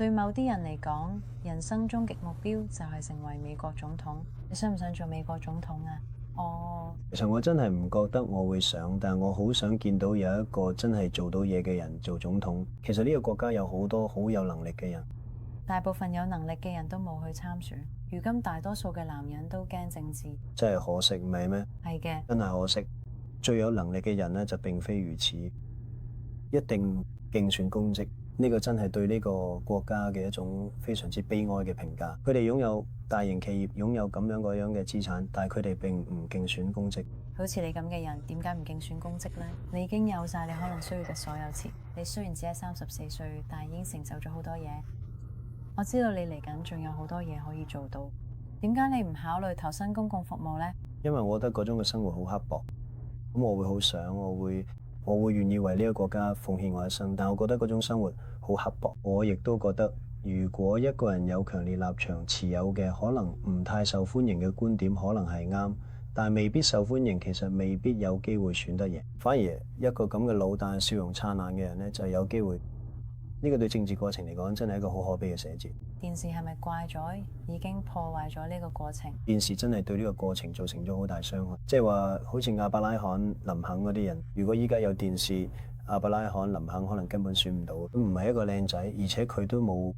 對某啲人嚟講，人生終極目標就係成為美國總統。你想唔想做美國總統啊？其實我真係唔覺得我會想，但我好想見到有一個真係做到嘢嘅人做總統。其實呢個國家有好多好有能力嘅人，大部分有能力嘅人都冇去參選。如今大多數嘅男人都驚政治，真係可惜，唔係咩？係嘅。真係可惜。最有能力嘅人呢，就並非如此，一定競選公職。呢個真係對呢個國家嘅一種非常之悲哀嘅評價。佢哋擁有大型企業，擁有咁樣嗰樣嘅資產，但係佢哋並唔競選公職。好似你咁嘅人，點解唔競選公職呢？你已經有晒你可能需要嘅所有錢。你雖然只係34歲，但係已經成就咗好多嘢。我知道你嚟緊仲有好多嘢可以做到。點解你唔考慮投身公共服務呢？因為我覺得嗰種嘅生活好刻薄，咁我會好想，我會願意為呢個國家奉獻我一生。但我覺得嗰種生活好刻薄。我亦都覺得，如果一個人有強烈立場，持有嘅可能唔太受歡迎嘅觀點，可能係啱，但係未必受歡迎，其實未必有機會選得贏。反而一個咁嘅老但笑容燦爛嘅人呢，就有機會。呢個對政治過程嚟講，真係一個好可悲嘅寫照。電視係咪怪咗，已經破壞咗呢個過程？電視真係對呢個過程造成咗好大傷害。即係話，好似亞伯拉罕、林肯嗰啲人，如果依家有電視，亞伯拉罕、林肯可能根本選唔到。佢唔係一個靚仔，而且佢都冇